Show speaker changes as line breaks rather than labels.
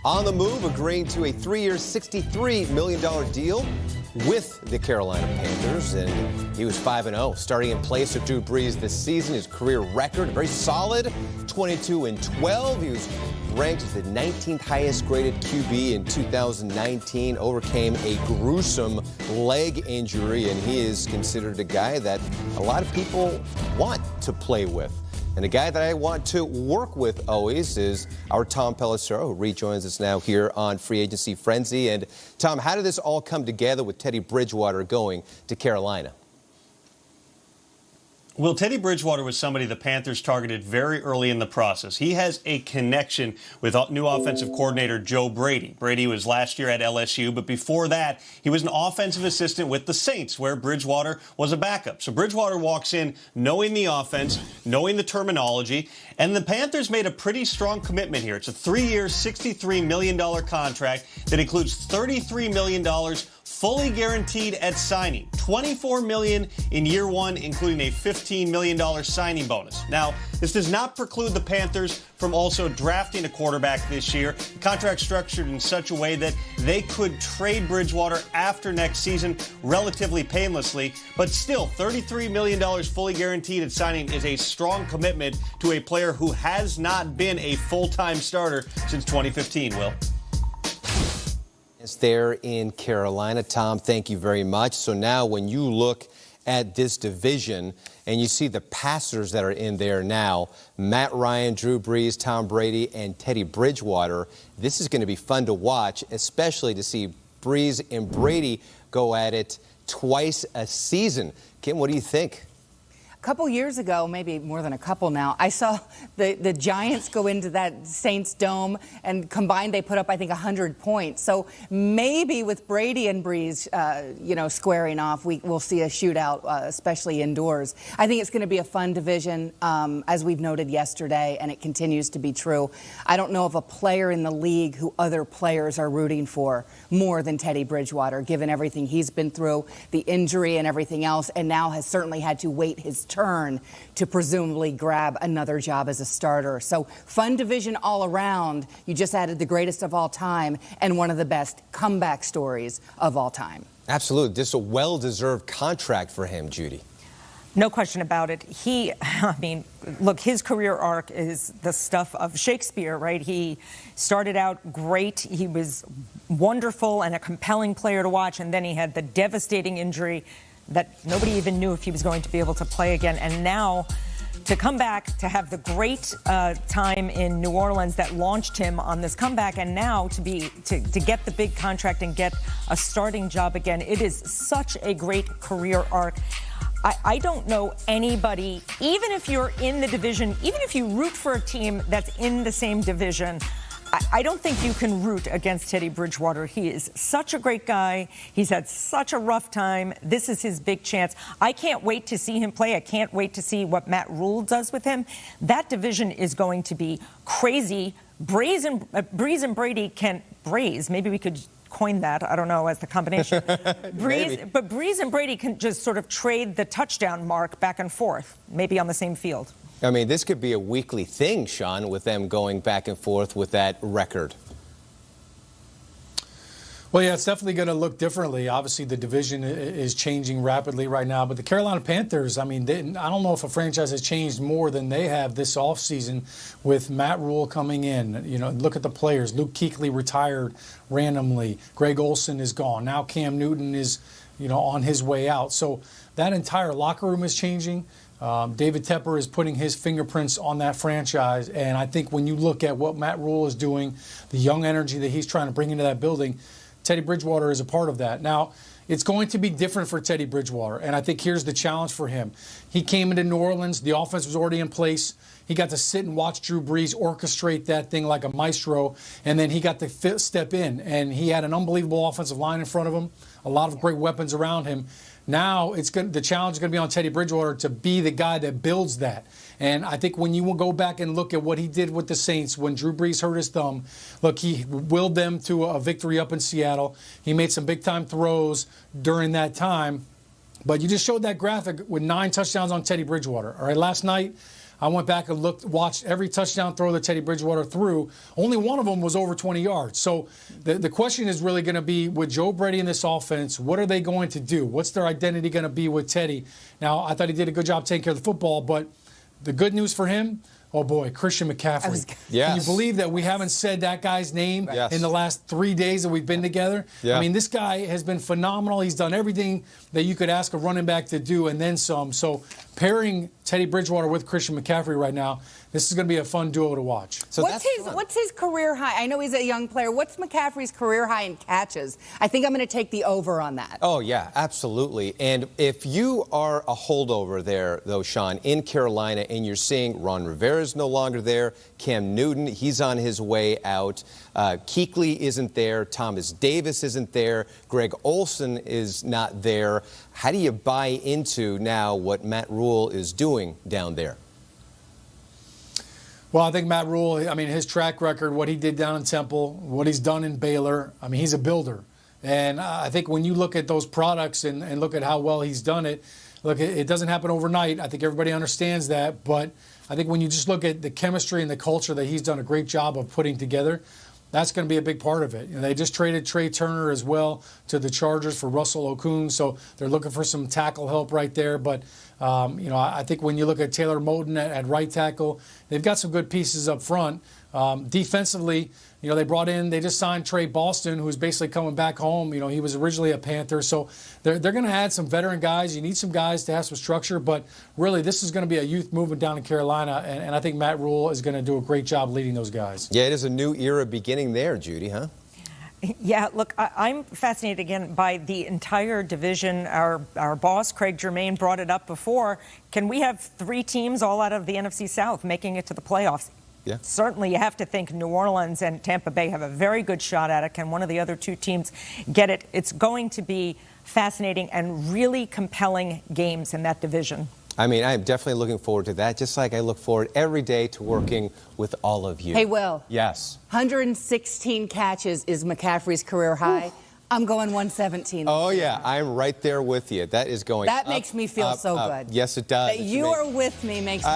on the move, agreeing to a 3-year, $63 million deal with the Carolina Panthers, and he was 5-0, starting in place of Drew Brees this season. His career record, very solid, 22-12. He was ranked as the 19th highest graded QB in 2019, overcame a gruesome leg injury, and he is considered a guy that a lot of people want to play with. And a guy that I want to work with always is our Tom Pelissero, who rejoins us now here on Free Agency Frenzy. And Tom, how did this all come together with Teddy Bridgewater going to Carolina?
Well, Teddy Bridgewater was somebody the Panthers targeted very early in the process. He has a connection with new offensive coordinator Joe Brady. Brady was last year at LSU, but before that, he was an offensive assistant with the Saints, where Bridgewater was a backup. So Bridgewater walks in knowing the offense, knowing the terminology, and the Panthers made a pretty strong commitment here. It's a 3-year, $63 million contract that includes $33 million fully guaranteed at signing, $24 million in year one, including a $15 million signing bonus. Now, this does not preclude the Panthers from also drafting a quarterback this year. The contract structured in such a way that they could trade Bridgewater after next season relatively painlessly, but still, $33 million fully guaranteed at signing is a strong commitment to a player who has not been a full-time starter since 2015, Will.
There in Carolina. Tom, thank you very much. So now when you look at this division and you see the passers that are in there now, Matt Ryan, Drew Brees, Tom Brady, and Teddy Bridgewater, this is going to be fun to watch, especially to see Brees and Brady go at it twice a season. Kim, what do you think?
A couple years ago, maybe more than a couple now, I saw the Giants go into that Saints dome, and combined they put up, I think, 100 points. So maybe with Brady and Brees, squaring off, we'll see a shootout, especially indoors. I think it's going to be a fun division, as we've noted yesterday, and it continues to be true. I don't know of a player in the league who other players are rooting for more than Teddy Bridgewater, given everything he's been through, the injury and everything else, and now has certainly had to wait his turn to presumably grab another job as a starter. So fun division all around. You just added the greatest of all time and one of the best comeback stories of all time.
Absolutely. This is a well-deserved contract for him, Judy.
No question about it. Look, his career arc is the stuff of Shakespeare, right? He started out great. He was wonderful and a compelling player to watch, and then he had the devastating injury that nobody even knew if he was going to be able to play again. And now to come back, to have the great time in New Orleans that launched him on this comeback, and now to get the big contract and get a starting job again, it is such a great career arc. I don't know anybody, even if you're in the division, even if you root for a team that's in the same division, I don't think you can root against Teddy Bridgewater. He is such a great guy. He's had such a rough time. This is his big chance. I can't wait to see him play. I can't wait to see what Matt Rule does with him. That division is going to be crazy. Brees and Brady can braise. Maybe we could coin that, I don't know, as the combination. But Brees and Brady can just sort of trade the touchdown mark back and forth, maybe on the same field.
I mean, this could be a weekly thing, Sean, with them going back and forth with that record.
Well, yeah, it's definitely going to look differently. Obviously, the division is changing rapidly right now. But the Carolina Panthers, I don't know if a franchise has changed more than they have this offseason with Matt Rule coming in. Look at the players. Luke Kuechly retired randomly. Greg Olsen is gone. Now Cam Newton is, on his way out. So that entire locker room is changing. David Tepper is putting his fingerprints on that franchise. And I think when you look at what Matt Rule is doing, the young energy that he's trying to bring into that building, Teddy Bridgewater is a part of that. Now, it's going to be different for Teddy Bridgewater, and I think here's the challenge for him. He came into New Orleans. The offense was already in place. He got to sit and watch Drew Brees orchestrate that thing like a maestro, and then he got to step in, and he had an unbelievable offensive line in front of him, a lot of great weapons around him. Now the challenge is going to be on Teddy Bridgewater to be the guy that builds that. And I think when you will go back and look at what he did with the Saints when Drew Brees hurt his thumb, look, he willed them to a victory up in Seattle. He made some big-time throws during that time. But you just showed that graphic with 9 touchdowns on Teddy Bridgewater. All right, last night, I went back and watched every touchdown throw that Teddy Bridgewater threw. Only one of them was over 20 yards. So the question is really going to be, with Joe Brady in this offense, what are they going to do? What's their identity going to be with Teddy? Now, I thought he did a good job taking care of the football, but the good news for him, oh boy, Christian McCaffrey.
Yes.
Can you believe that we haven't said that guy's name in the last 3 days that we've been together?
Yeah.
I mean, this guy has been phenomenal. He's done everything that you could ask a running back to do and then some. So pairing Teddy Bridgewater with Christian McCaffrey right now, this is going to be a fun duo to watch.
So
What's his career high? I know he's a young player. What's McCaffrey's career high in catches? I think I'm going to take the over on that.
Oh, yeah, absolutely. And if you are a holdover there, though, Sean, in Carolina, and you're seeing Ron Rivera's no longer there, Cam Newton, he's on his way out, Kuechly isn't there, Thomas Davis isn't there, Greg Olsen is not there. How do you buy into now what Matt Rule is doing down there?
Well, I think Matt Rule, I mean, his track record, what he did down in Temple, what he's done in Baylor, I mean, he's a builder. And I think when you look at those products and look at how well he's done it, look, it doesn't happen overnight. I think everybody understands that. But I think when you just look at the chemistry and the culture that he's done a great job of putting together, that's going to be a big part of it. And they just traded Trey Turner as well to the Chargers for Russell Okung, so they're looking for some tackle help right there. But, I think when you look at Taylor Moton at right tackle, they've got some good pieces up front. Defensively, they just signed Trey Boston, who's basically coming back home. He was originally a Panther. So they're going to add some veteran guys. You need some guys to have some structure. But really, this is going to be a youth movement down in Carolina. And I think Matt Rule is going to do a great job leading those guys.
Yeah, it is a new era beginning there, Judy, huh?
Yeah, look, I'm fascinated again by the entire division. Our boss, Craig Germain, brought it up before. Can we have 3 teams all out of the NFC South making it to the playoffs?
Yeah.
Certainly, you have to think New Orleans and Tampa Bay have a very good shot at it. Can one of the other 2 teams get it? It's going to be fascinating and really compelling games in that division.
I mean, I am definitely looking forward to that, just like I look forward every day to working with all of you.
Hey, Will.
Yes.
116 catches is McCaffrey's career high. Ooh. I'm going 117.
Oh, yeah. I'm right there with you. That is going
That
up,
makes me feel
up,
so
up.
good.
Yes, it does.
That you are with me makes me